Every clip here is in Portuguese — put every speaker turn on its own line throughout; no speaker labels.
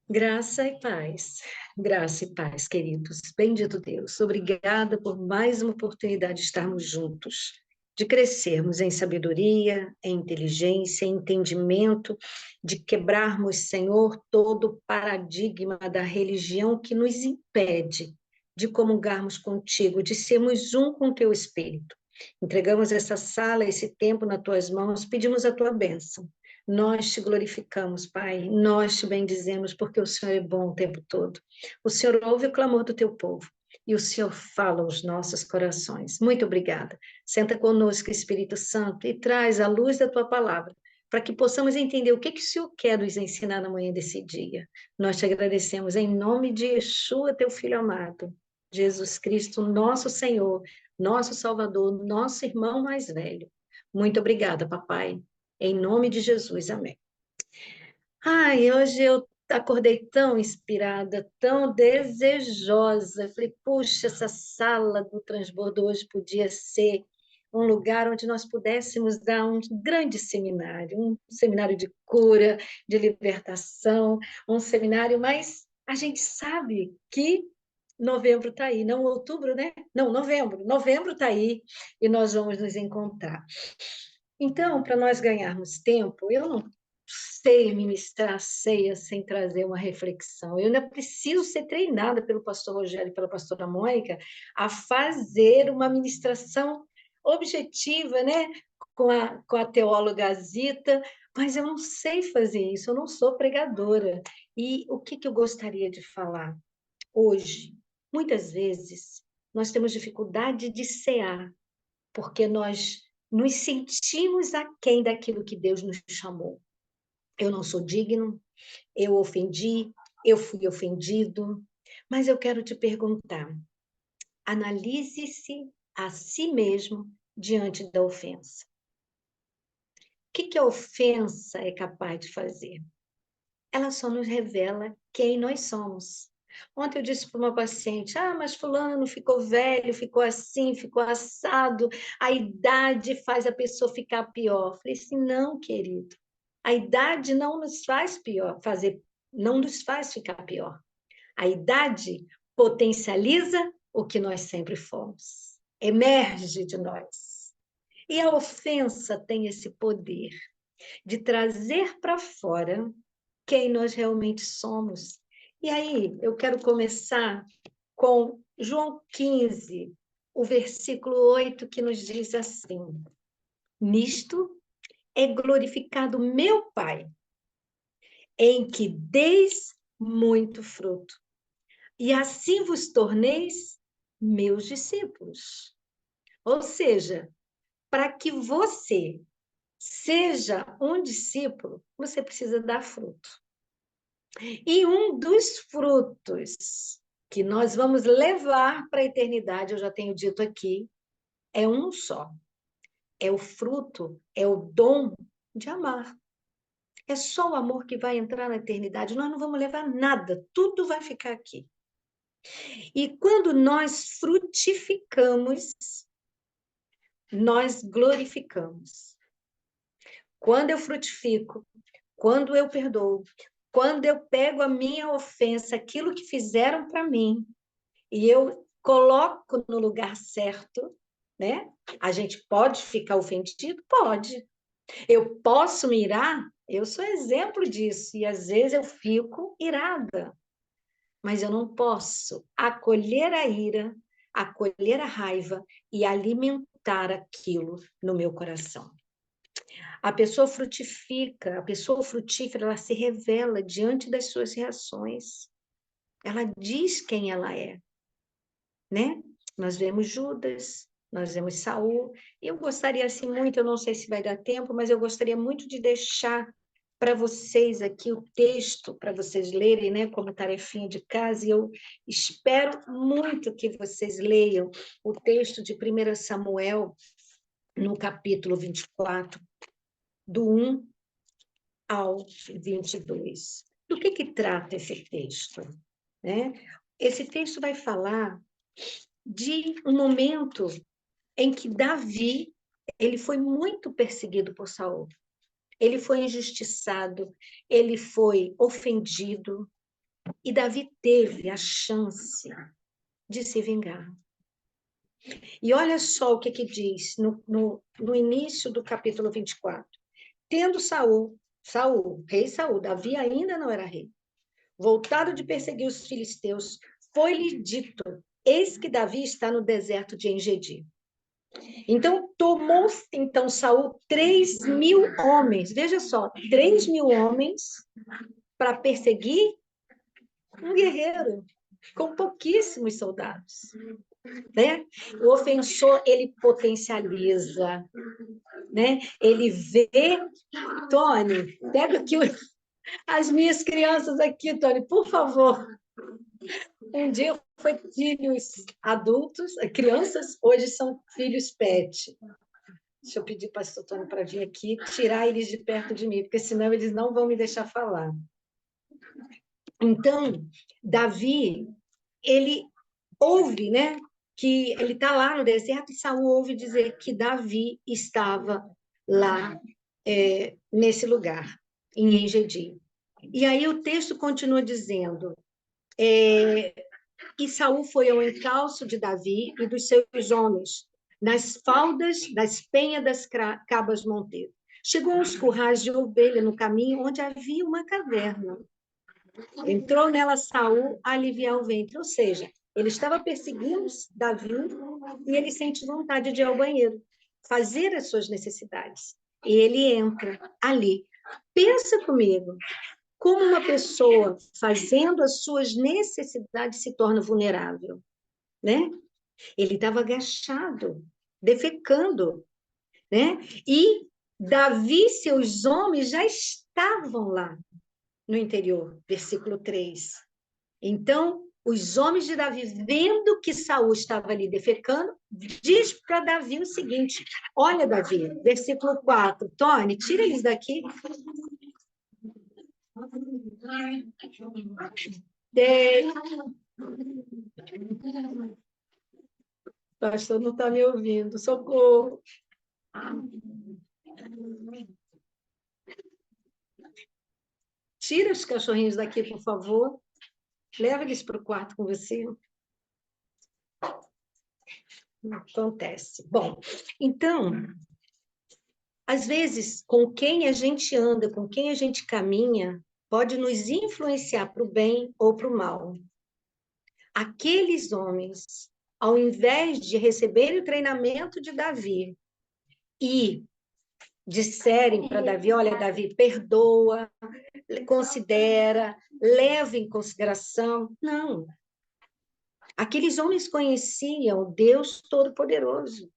Graça e paz, queridos. Bendito Deus, obrigada por mais uma oportunidade de estarmos juntos, de crescermos em sabedoria, em inteligência, em entendimento, de quebrarmos, Senhor, todo o paradigma da religião que nos impede de comungarmos contigo, de sermos um com o teu Espírito. Entregamos essa sala, esse tempo nas tuas mãos, pedimos a tua bênção. Nós te glorificamos, Pai, nós te bendizemos, porque o Senhor é bom o tempo todo. O Senhor ouve o clamor do teu povo, e o Senhor fala aos nossos corações. Muito obrigada. Senta conosco, Espírito Santo, e traz a luz da tua palavra, para que possamos entender o que o Senhor quer nos ensinar na manhã desse dia. Nós te agradecemos em nome de Yeshua, teu Filho amado, Jesus Cristo, nosso Senhor, nosso Salvador, nosso irmão mais velho. Muito obrigada, papai. Em nome de Jesus, amém. Ai, hoje eu acordei tão inspirada, tão desejosa. Falei, puxa, essa sala do transbordo hoje podia ser um lugar onde nós pudéssemos dar um grande seminário, um seminário de cura, de libertação, um seminário, mas a gente sabe que novembro está aí, não outubro, né? Não, novembro. Novembro está aí e nós vamos nos encontrar. Então, para nós ganharmos tempo, eu não sei ministrar a ceia sem trazer uma reflexão. Eu ainda preciso ser treinada pelo pastor Rogério e pela pastora Mônica a fazer uma ministração objetiva, né? Com a teóloga Zita, mas eu não sei fazer isso, eu não sou pregadora. E o que eu gostaria de falar hoje? Muitas vezes nós temos dificuldade de cear, porque nós nos sentimos aquém daquilo que Deus nos chamou. Eu não sou digno, eu ofendi, eu fui ofendido, mas eu quero te perguntar, analise-se a si mesmo diante da ofensa. O que a ofensa é capaz de fazer? Ela só nos revela quem nós somos. Ontem eu disse para uma paciente, mas fulano ficou velho, ficou assim, ficou assado, a idade faz a pessoa ficar pior. Eu falei assim, não, querido, a idade não nos faz não nos faz ficar pior. A idade potencializa o que nós sempre fomos, emerge de nós. E a ofensa tem esse poder de trazer para fora quem nós realmente somos. E aí, eu quero começar com João 15, o versículo 8, que nos diz assim: Nisto é glorificado meu Pai, em que deis muito fruto, e assim vos torneis meus discípulos. Ou seja, para que você seja um discípulo, você precisa dar fruto. E um dos frutos que nós vamos levar para a eternidade, eu já tenho dito aqui, é um só. É o fruto, é o dom de amar. É só o amor que vai entrar na eternidade. Nós não vamos levar nada, tudo vai ficar aqui. E quando nós frutificamos, nós glorificamos. Quando eu frutifico, quando eu perdoo, quando eu pego a minha ofensa, aquilo que fizeram para mim, e eu coloco no lugar certo, né? A gente pode ficar ofendido? Pode. Eu posso me irar? Eu sou exemplo disso, e às vezes eu fico irada. Mas eu não posso acolher a ira, acolher a raiva e alimentar aquilo no meu coração. A pessoa frutifica, a pessoa frutífera, ela se revela diante das suas reações. Ela diz quem ela é, né? Nós vemos Judas, nós vemos Saul. Eu gostaria assim muito, eu não sei se vai dar tempo, mas eu gostaria muito de deixar para vocês aqui o texto, para vocês lerem, né, como tarefinha de casa, e eu espero muito que vocês leiam o texto de 1 Samuel, no capítulo 24, do 1 ao 22. Do que trata esse texto? Né? Esse texto vai falar de um momento em que Davi, ele foi muito perseguido por Saul. Ele foi injustiçado, ele foi ofendido, E Davi teve a chance de se vingar. E olha só o que diz no início do capítulo 24. Tendo rei Saul, Davi ainda não era rei, voltado de perseguir os filisteus, foi-lhe dito, eis que Davi está no deserto de Engedi. Então, tomou Saul 3.000 homens, veja só, 3.000 homens para perseguir um guerreiro com pouquíssimos soldados. Né? O ofensor, ele potencializa, né? Ele vê... Tony, pega aqui as minhas crianças aqui, Tony, por favor. Um dia foi filhos adultos, crianças, hoje são filhos pet. Deixa eu pedir para o pastor Tony para vir aqui, tirar eles de perto de mim, porque senão eles não vão me deixar falar. Então, Davi, ele ouve, né, que ele está lá no deserto e Saul ouve dizer que Davi estava lá nesse lugar, em Engedi. E aí o texto continua dizendo que Saul foi ao encalço de Davi e dos seus homens, nas faldas das penhas das cabas monteiras. Chegou a uns currais de ovelha no caminho onde havia uma caverna. Entrou nela Saul a aliviar o ventre, ou seja, ele estava perseguindo Davi e ele sente vontade de ir ao banheiro, fazer as suas necessidades. E ele entra ali. Pensa comigo, como uma pessoa fazendo as suas necessidades se torna vulnerável, né? Ele estava agachado, defecando, né? E Davi e seus homens já estavam lá no interior, versículo 3. Então, os homens de Davi, vendo que Saul estava ali defecando, diz para Davi o seguinte: olha, Davi, versículo 4, Tony, tira eles daqui. O pastor não está me ouvindo, socorro. Tira os cachorrinhos daqui, por favor. Leva eles para o quarto com você. Acontece. Bom, então, às vezes, com quem a gente anda, com quem a gente caminha, pode nos influenciar para o bem ou para o mal. Aqueles homens, ao invés de receberem o treinamento de Davi e disserem para Davi, olha, Davi, perdoa, considera, leva em consideração. Não. Aqueles homens conheciam o Deus Todo-Poderoso,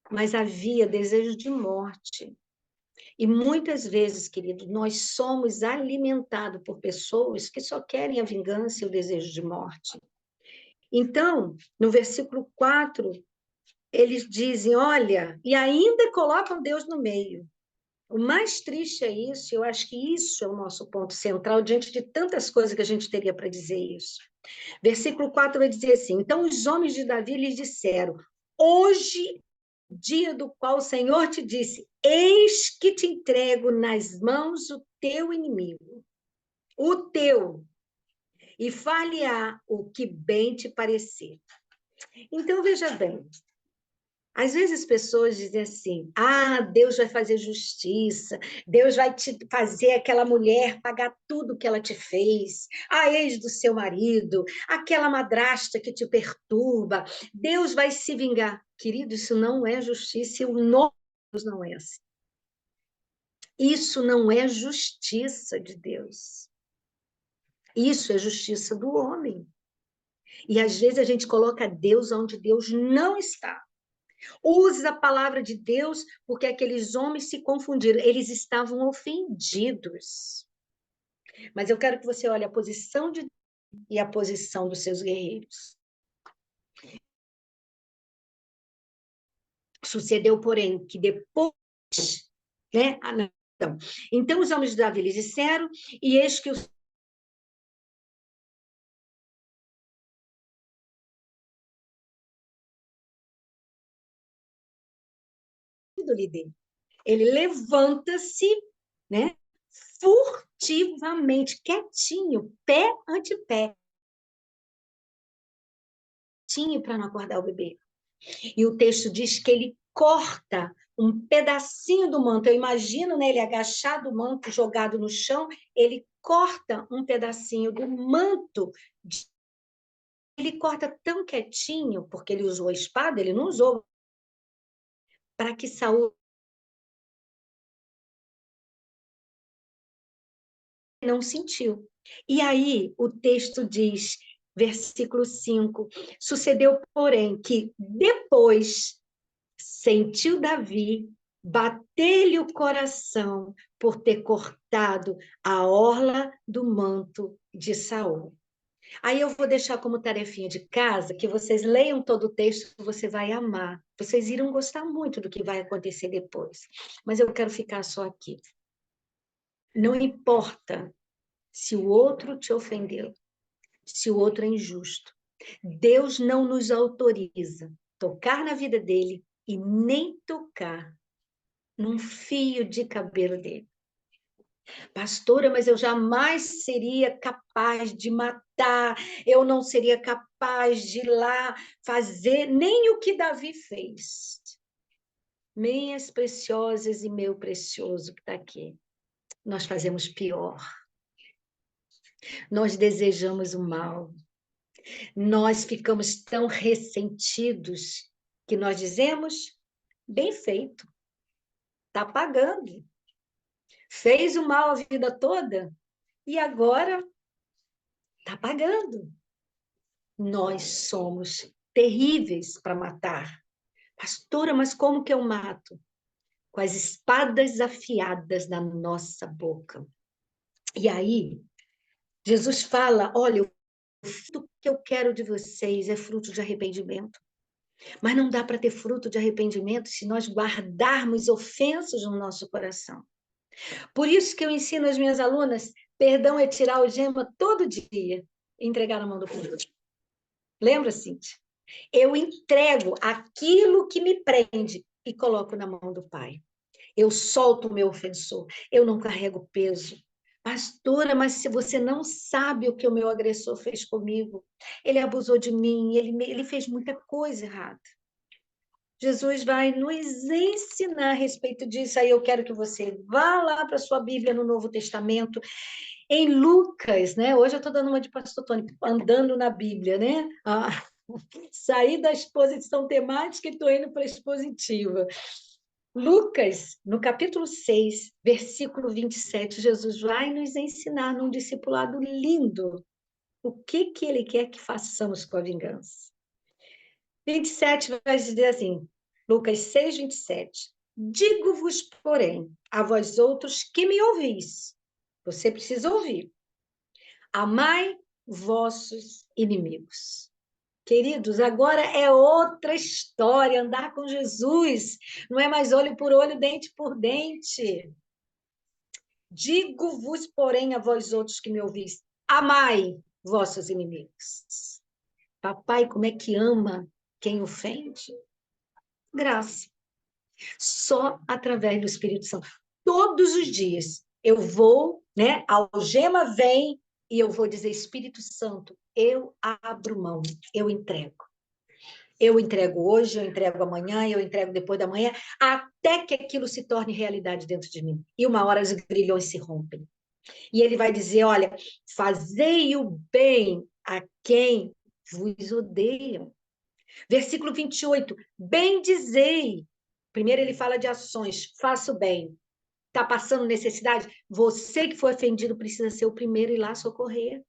mas havia desejo de morte. E muitas vezes, querido, nós somos alimentados por pessoas que só querem a vingança e o desejo de morte. Então, no versículo 4, eles dizem, olha, e ainda colocam Deus no meio. O mais triste é isso, eu acho que isso é o nosso ponto central, diante de tantas coisas que a gente teria para dizer isso. Versículo 4 vai dizer assim, então os homens de Davi lhes disseram, hoje, dia do qual o Senhor te disse, eis que te entrego nas mãos o teu inimigo, o teu, e far-lhe-á o que bem te parecer. Então, veja bem, às vezes as pessoas dizem assim, Deus vai fazer justiça, Deus vai te fazer aquela mulher pagar tudo que ela te fez, a ex do seu marido, aquela madrasta que te perturba, Deus vai se vingar. Querido, isso não é justiça e o nome de Deus não é assim. Isso não é justiça de Deus. Isso é justiça do homem. E às vezes a gente coloca Deus onde Deus não está. Usa a palavra de Deus porque aqueles homens se confundiram, eles estavam ofendidos. Mas eu quero que você olhe a posição de Deus e a posição dos seus guerreiros. Sucedeu, porém, que depois, né? Então os homens de Davi lhes disseram, e eis que o líder, ele levanta-se, né? furtivamente, quietinho, pé ante pé, para não acordar o bebê. E o texto diz que ele corta um pedacinho do manto. Eu imagino, né, ele agachado, o manto jogado no chão, ele corta um pedacinho do manto. Ele corta tão quietinho, porque ele usou a espada, ele não usou, para que Saul não sentiu. E aí o texto diz, versículo 5, sucedeu, porém, que depois sentiu Davi bater-lhe o coração por ter cortado a orla do manto de Saul. Aí eu vou deixar como tarefinha de casa que vocês leiam todo o texto, você vai amar. Vocês irão gostar muito do que vai acontecer depois. Mas eu quero ficar só aqui. Não importa se o outro te ofendeu, se o outro é injusto. Deus não nos autoriza tocar na vida dele e nem tocar num fio de cabelo dele. Pastora, mas eu jamais seria capaz de matar, eu não seria capaz de ir lá fazer nem o que Davi fez. Minhas preciosas e meu precioso que está aqui, nós fazemos pior. Nós desejamos o mal. Nós ficamos tão ressentidos que nós dizemos, bem feito, está pagando. Fez o mal a vida toda e agora está pagando. Nós somos terríveis para matar. Pastora, mas como que eu mato? Com as espadas afiadas na nossa boca. E aí, Jesus fala, olha, o fruto que eu quero de vocês é fruto de arrependimento. Mas não dá para ter fruto de arrependimento se nós guardarmos ofensas no nosso coração. Por isso que eu ensino às minhas alunas, perdão é tirar o gema todo dia e entregar na mão do Pai. Lembra, Cíntia? Eu entrego aquilo que me prende e coloco na mão do Pai. Eu solto o meu ofensor, eu não carrego peso. Pastora, mas se você não sabe o que o meu agressor fez comigo, ele abusou de mim, ele fez muita coisa errada. Jesus vai nos ensinar a respeito disso. Aí eu quero que você vá lá para a sua Bíblia no Novo Testamento, em Lucas, né? Hoje eu estou dando uma de Pastor Tony, andando na Bíblia, né? Saí da exposição temática e estou indo para a expositiva. Lucas, no capítulo 6, versículo 27, Jesus vai nos ensinar num discipulado lindo o que ele quer que façamos com a vingança. 27 vai dizer assim, Lucas 6, 27. Digo-vos, porém, a vós outros que me ouvis. Você precisa ouvir. Amai vossos inimigos. Queridos, agora é outra história, andar com Jesus. Não é mais olho por olho, dente por dente. Digo-vos, porém, a vós outros que me ouvis, amai vossos inimigos. Papai, como é que ama quem ofende? Graça. Só através do Espírito Santo. Todos os dias eu vou, né? A algema vem e eu vou dizer, Espírito Santo, eu abro mão, eu entrego. Eu entrego hoje, eu entrego amanhã, eu entrego depois da manhã, até que aquilo se torne realidade dentro de mim. E uma hora os grilhões se rompem. E ele vai dizer, olha, fazei o bem a quem vos odeiam. Versículo 28, bendizei. Primeiro ele fala de ações, faça o bem. Está passando necessidade? Você que foi ofendido precisa ser o primeiro a ir lá socorrer.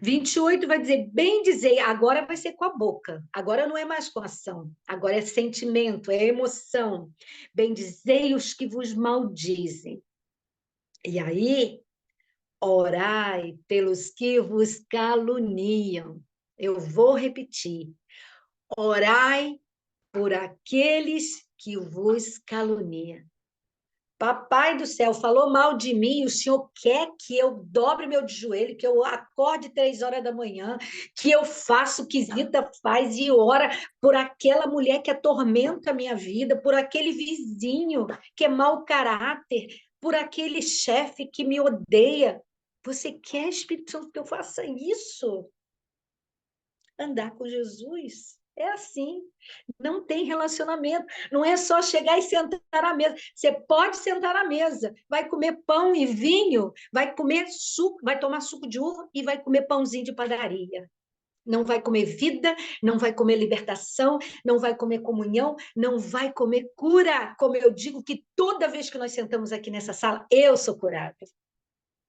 28 vai dizer, bendizei, agora vai ser com a boca, agora não é mais com ação, agora é sentimento, é emoção. Bendizei os que vos maldizem. E aí, orai pelos que vos caluniam. Eu vou repetir. Orai por aqueles que vos caluniam. Papai do céu, falou mal de mim, o senhor quer que eu dobre meu joelho, que eu acorde 3 horas da manhã, que eu faça o que Zita faz e ora por aquela mulher que atormenta a minha vida, por aquele vizinho que é mau caráter. por aquele chefe que me odeia. Você quer, Espírito Santo, que eu faça isso? Andar com Jesus é assim. Não tem relacionamento. Não é só chegar e sentar à mesa. Você pode sentar à mesa, vai comer pão e vinho, vai comer suco, vai tomar suco de uva e vai comer pãozinho de padaria. Não vai comer vida, não vai comer libertação, não vai comer comunhão, não vai comer cura. Como eu digo que toda vez que nós sentamos aqui nessa sala, eu sou curada.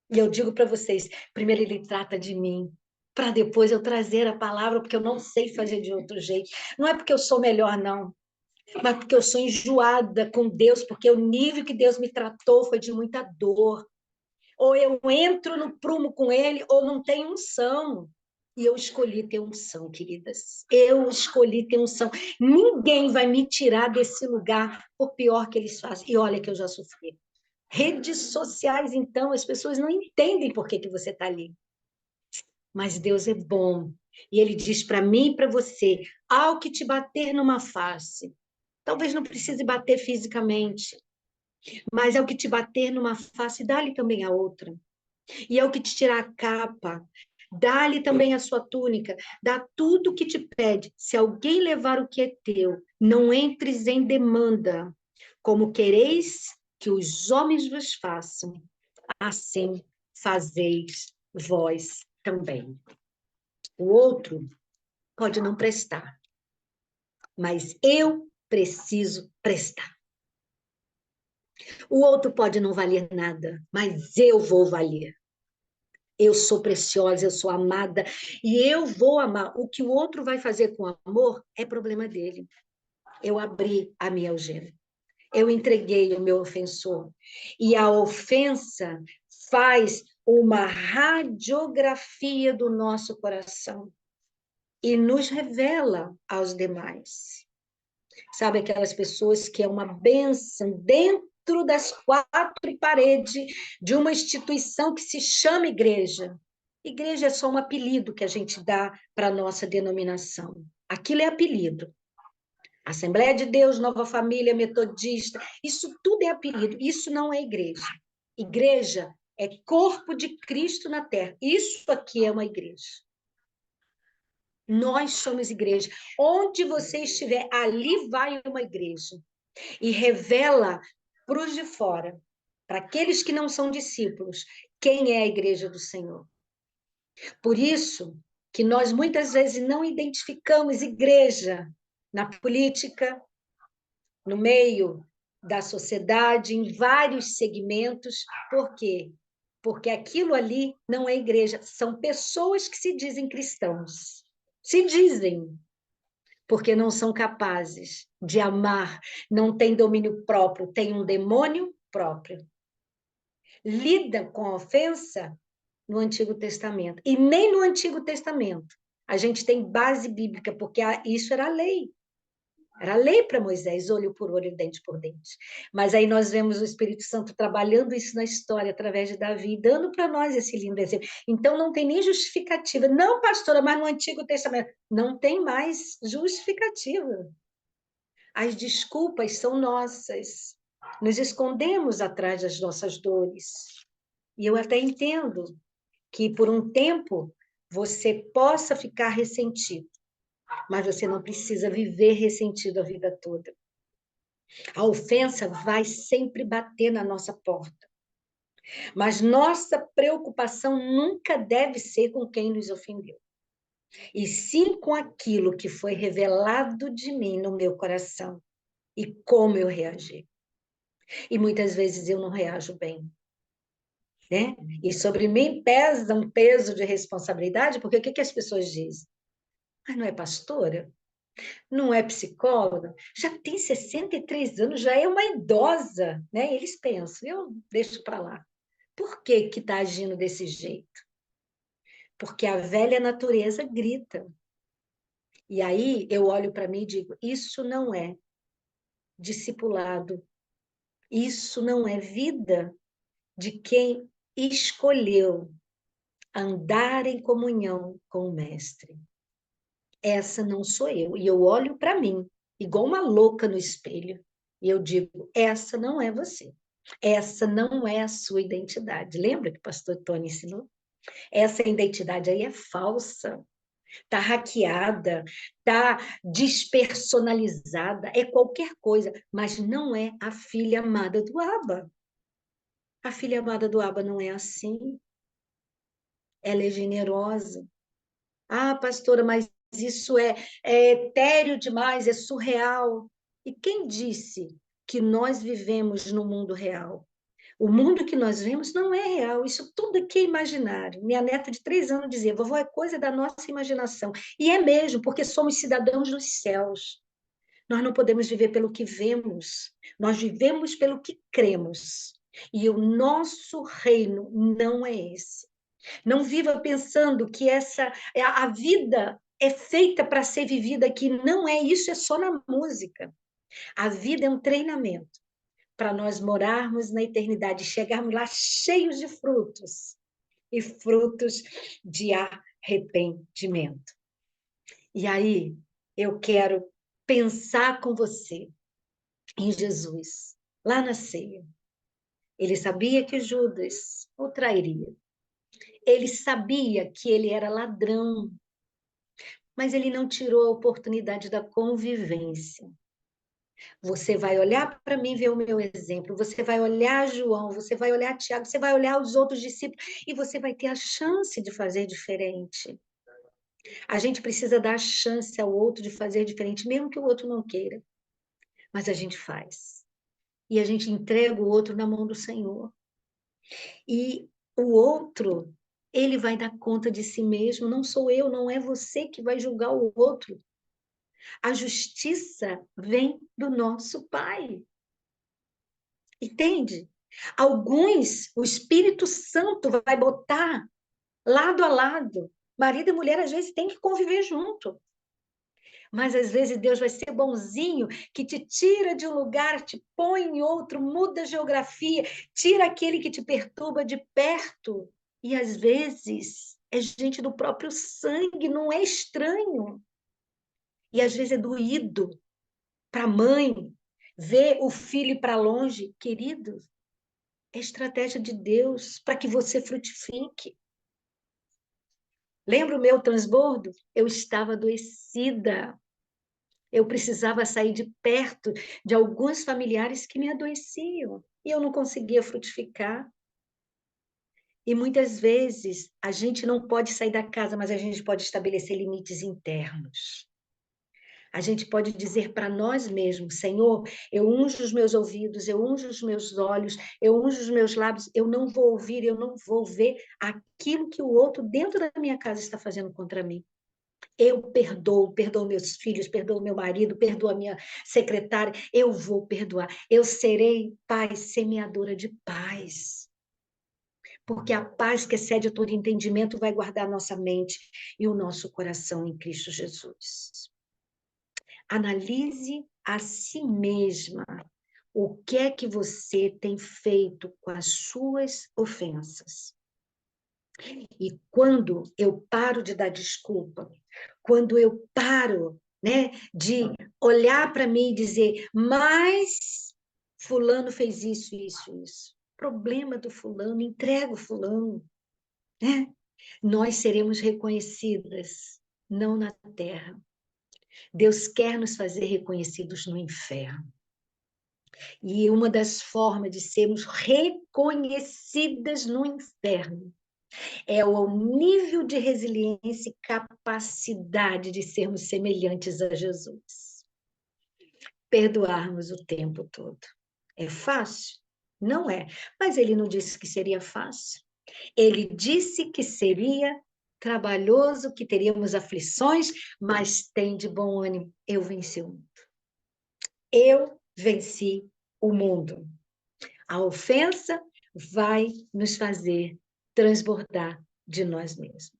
E eu digo para vocês, primeiro ele trata de mim, para depois eu trazer a palavra, porque eu não sei fazer de outro jeito. Não é porque eu sou melhor, não, mas porque eu sou enjoada com Deus, porque o nível que Deus me tratou foi de muita dor. Ou eu entro no prumo com ele, ou não tem unção. E eu escolhi ter unção, queridas. Eu escolhi ter unção. Ninguém vai me tirar desse lugar, por pior que eles fazem. E olha que eu já sofri. Redes sociais, então, as pessoas não entendem por que você está ali. Mas Deus é bom. E ele diz para mim e para você, ao que te bater numa face, talvez não precise bater fisicamente, mas ao que te bater numa face, dá-lhe também a outra. E ao que te tirar a capa, dá-lhe também a sua túnica, dá tudo o que te pede. Se alguém levar o que é teu, não entres em demanda, como quereis que os homens vos façam, assim fazeis vós também. O outro pode não prestar, mas eu preciso prestar. O outro pode não valer nada, mas eu vou valer. Eu sou preciosa, eu sou amada, e eu vou amar. O que o outro vai fazer com amor é problema dele. Eu abri a minha algema. Eu entreguei o meu ofensor. E a ofensa faz uma radiografia do nosso coração e nos revela aos demais. Sabe aquelas pessoas que é uma bênção dentro das quatro paredes de uma instituição que se chama igreja. Igreja é só um apelido que a gente dá para a nossa denominação. Aquilo é apelido. Assembleia de Deus, Nova Família, Metodista, isso tudo é apelido, isso não é igreja. Igreja é corpo de Cristo na terra. Isso aqui é uma igreja. Nós somos igreja. Onde você estiver, ali vai uma igreja. E revela para os de fora, para aqueles que não são discípulos, quem é a igreja do Senhor. Por isso que nós muitas vezes não identificamos igreja na política, no meio da sociedade, em vários segmentos. Por quê? Porque aquilo ali não é igreja, são pessoas que se dizem cristãos. Se dizem, porque não são capazes de amar, não têm domínio próprio, têm um demônio próprio. Lida com a ofensa no Antigo Testamento. E nem no Antigo Testamento a gente tem base bíblica, porque isso era lei. Era lei para Moisés, olho por olho, dente por dente. Mas aí nós vemos o Espírito Santo trabalhando isso na história, através de Davi, dando para nós esse lindo exemplo. Então, não tem nem justificativa. Não, pastora, mas no Antigo Testamento. Não tem mais justificativa. As desculpas são nossas. Nos escondemos atrás das nossas dores. E eu até entendo que, por um tempo, você possa ficar ressentido. Mas você não precisa viver ressentido a vida toda. A ofensa vai sempre bater na nossa porta. Mas nossa preocupação nunca deve ser com quem nos ofendeu. E sim com aquilo que foi revelado de mim no meu coração. E como eu reagi. E muitas vezes eu não reajo bem. Né? E sobre mim pesa um peso de responsabilidade, porque o que as pessoas dizem? Ah, não é pastora? Não é psicóloga, já tem 63 anos, já é uma idosa, né? Eles pensam, eu deixo para lá. Por que que está agindo desse jeito? Porque a velha natureza grita. E aí eu olho para mim e digo, isso não é discipulado, isso não é vida de quem escolheu andar em comunhão com o Mestre. Essa não sou eu. E eu olho para mim, igual uma louca no espelho, e eu digo, essa não é você. Essa não é a sua identidade. Lembra que o pastor Tony ensinou? Essa identidade aí é falsa, está hackeada, está despersonalizada, é qualquer coisa, mas não é a filha amada do Abba. A filha amada do Abba não é assim. Ela é generosa. Ah, pastora, mas isso é etéreo demais, é surreal. E quem disse que nós vivemos no mundo real? O mundo que nós vemos não é real, isso tudo aqui é imaginário. Minha neta de 3 anos dizia, vovó, é coisa da nossa imaginação. E é mesmo, porque somos cidadãos dos céus. Nós não podemos viver pelo que vemos, nós vivemos pelo que cremos. E o nosso reino não é esse. Não viva pensando que a vida é feita para ser vivida aqui. Não é isso, é só na música. A vida é um treinamento para nós morarmos na eternidade, chegarmos lá cheios de frutos, e frutos de arrependimento. E aí, eu quero pensar com você em Jesus, lá na ceia. Ele sabia que Judas o trairia. Ele sabia que ele era ladrão, mas ele não tirou a oportunidade da convivência. Você vai olhar para mim e ver o meu exemplo, você vai olhar João, você vai olhar Tiago, você vai olhar os outros discípulos e você vai ter a chance de fazer diferente. A gente precisa dar a chance ao outro de fazer diferente, mesmo que o outro não queira, mas a gente faz. E a gente entrega o outro na mão do Senhor. E o outro, ele vai dar conta de si mesmo, não sou eu, não é você que vai julgar o outro. A justiça vem do nosso Pai. Entende? Alguns, o Espírito Santo vai botar lado a lado. Marido e mulher, às vezes, têm que conviver junto. Mas, às vezes, Deus vai ser bonzinho, que te tira de um lugar, te põe em outro, muda a geografia, tira aquele que te perturba de perto. E, às vezes, é gente do próprio sangue, não é estranho. E, às vezes, é doído para a mãe ver o filho para longe. Querido, é estratégia de Deus para que você frutifique. Lembra o meu transbordo? Eu estava adoecida. Eu precisava sair de perto de alguns familiares que me adoeciam. E eu não conseguia frutificar. E muitas vezes a gente não pode sair da casa, mas a gente pode estabelecer limites internos. A gente pode dizer para nós mesmos, Senhor, eu unjo os meus ouvidos, eu unjo os meus olhos, eu unjo os meus lábios, eu não vou ouvir, eu não vou ver aquilo que o outro dentro da minha casa está fazendo contra mim. Eu perdoo meus filhos, perdoo meu marido, perdoo a minha secretária, eu vou perdoar. Eu serei, Pai, semeadora de paz. Porque a paz que excede todo entendimento vai guardar nossa mente e o nosso coração em Cristo Jesus. Analise a si mesma o que é que você tem feito com as suas ofensas. E quando eu paro de dar desculpa, quando eu paro, né, de olhar para mim e dizer, mas fulano fez isso, isso, isso. Problema do fulano, entrega o fulano, né? Nós seremos reconhecidas, não na terra. Deus quer nos fazer reconhecidos no inferno. E uma das formas de sermos reconhecidas no inferno é o nível de resiliência e capacidade de sermos semelhantes a Jesus. Perdoarmos o tempo todo. É fácil? Não é. Mas ele não disse que seria fácil. Ele disse que seria trabalhoso, que teríamos aflições, mas tem de bom ânimo. Eu venci o mundo. Eu venci o mundo. A ofensa vai nos fazer transbordar de nós mesmos.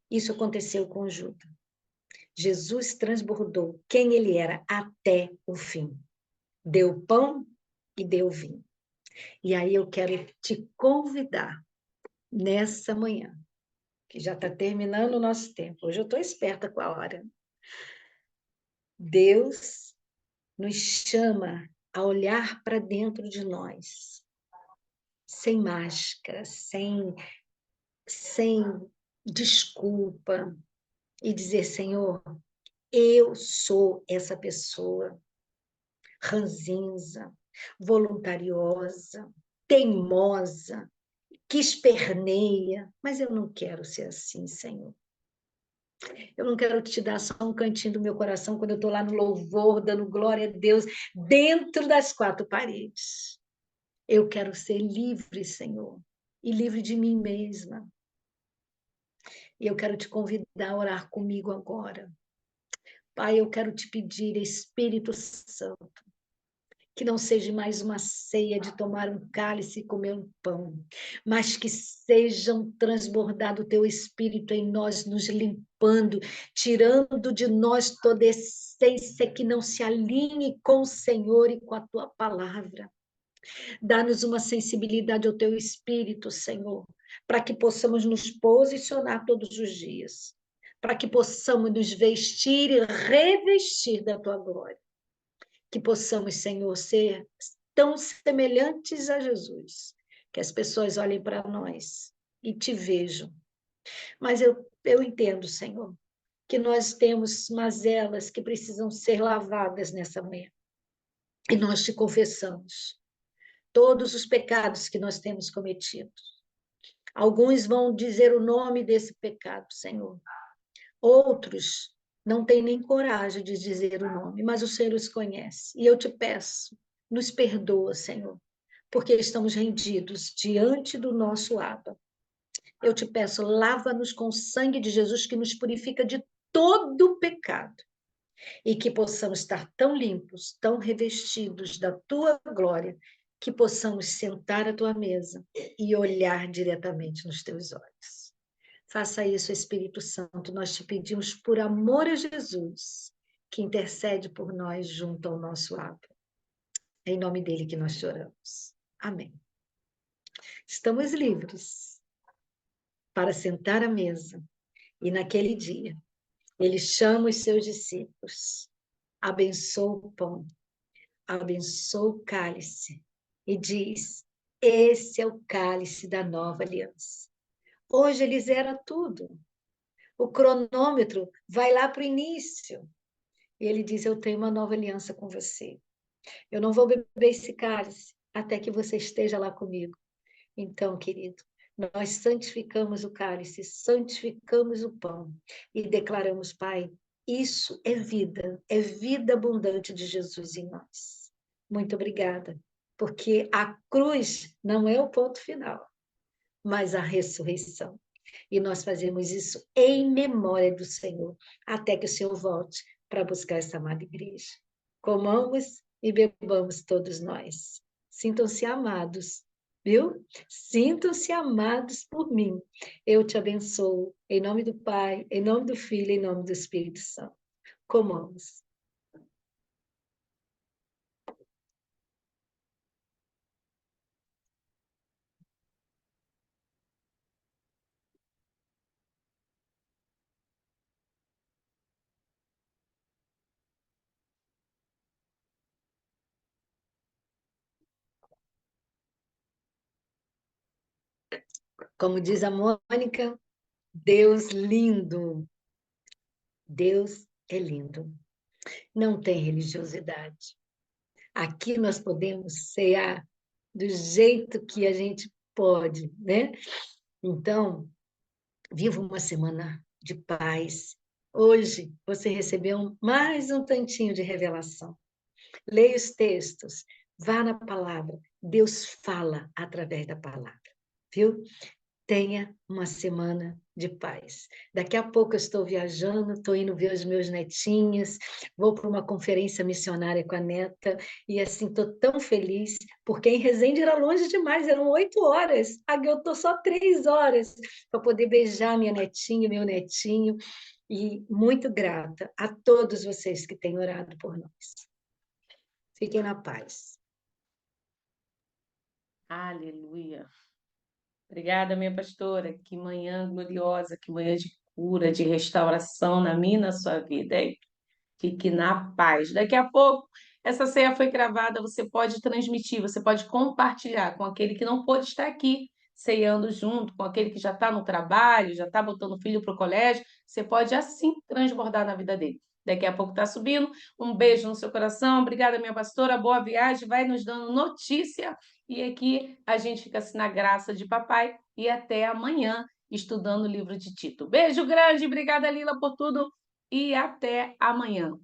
Isso aconteceu com Judas. Jesus transbordou quem ele era até o fim. Deu pão e deu vinho. E aí eu quero te convidar nessa manhã, que já está terminando o nosso tempo. Hoje eu estou esperta com a hora. Deus nos chama a olhar para dentro de nós, sem máscara, sem desculpa, e dizer: Senhor, eu sou essa pessoa ranzinza, voluntariosa, teimosa, que esperneia, mas eu não quero ser assim, Senhor. Eu não quero te dar só um cantinho do meu coração quando eu estou lá no louvor, dando glória a Deus, dentro das quatro paredes. Eu quero ser livre, Senhor, e livre de mim mesma. E eu quero te convidar a orar comigo agora. Pai, eu quero te pedir, Espírito Santo, que não seja mais uma ceia de tomar um cálice e comer um pão, mas que seja um transbordado o teu Espírito em nós, nos limpando, tirando de nós toda essência que não se alinhe com o Senhor e com a tua palavra. Dá-nos uma sensibilidade ao teu Espírito, Senhor, para que possamos nos posicionar todos os dias, para que possamos nos vestir e revestir da tua glória. Que possamos, Senhor, ser tão semelhantes a Jesus, que as pessoas olhem para nós e te vejam. Mas eu entendo, Senhor, que nós temos mazelas que precisam ser lavadas nessa manhã. E nós te confessamos todos os pecados que nós temos cometido. Alguns vão dizer o nome desse pecado, Senhor. Outros não têm nem coragem de dizer o nome, mas o Senhor os conhece. E eu te peço, nos perdoa, Senhor, porque estamos rendidos diante do nosso Abba. Eu te peço, lava-nos com o sangue de Jesus que nos purifica de todo pecado e que possamos estar tão limpos, tão revestidos da tua glória, que possamos sentar à tua mesa e olhar diretamente nos teus olhos. Faça isso, Espírito Santo, nós te pedimos por amor a Jesus, que intercede por nós junto ao nosso Abba. É em nome dele que nós choramos. Amém. Estamos livres para sentar à mesa e naquele dia ele chama os seus discípulos, abençoa o pão, abençoa o cálice e diz: esse é o cálice da nova aliança. Hoje ele zera tudo. O cronômetro vai lá para o início. E ele diz: eu tenho uma nova aliança com você. Eu não vou beber esse cálice até que você esteja lá comigo. Então, querido, nós santificamos o cálice, santificamos o pão e declaramos: Pai, isso é vida abundante de Jesus em nós. Muito obrigada, porque a cruz não é o ponto final, mas a ressurreição. E nós fazemos isso em memória do Senhor, até que o Senhor volte para buscar essa amada igreja. Comamos e bebamos todos nós. Sintam-se amados, viu? Sintam-se amados por mim. Eu te abençoo, em nome do Pai, em nome do Filho, em nome do Espírito Santo. Comamos. Como diz a Mônica, Deus lindo. Deus é lindo. Não tem religiosidade. Aqui nós podemos cear do jeito que a gente pode, né? Então, viva uma semana de paz. Hoje você recebeu mais um tantinho de revelação. Leia os textos, vá na palavra. Deus fala através da palavra, viu? Tenha uma semana de paz. Daqui a pouco eu estou viajando, estou indo ver os meus netinhos, vou para uma conferência missionária com a neta, e assim, estou tão feliz, porque em Resende era longe demais, eram 8 horas, aqui eu estou só 3 horas, para poder beijar minha netinha, meu netinho, e muito grata a todos vocês que têm orado por nós. Fiquem na paz.
Aleluia. Obrigada, minha pastora. Que manhã gloriosa, que manhã de cura, de restauração na minha e na sua vida, hein? Fique na paz. Daqui a pouco essa ceia foi gravada, você pode transmitir, você pode compartilhar com aquele que não pôde estar aqui, ceando junto, com aquele que já está no trabalho, já está botando o filho para o colégio, você pode assim transbordar na vida dele. Daqui a pouco está subindo. Um beijo no seu coração. Obrigada, minha pastora. Boa viagem. Vai nos dando notícia. E aqui a gente fica assim na graça de papai. E até amanhã, estudando o livro de Tito. Beijo grande. Obrigada, Lila, por tudo. E até amanhã.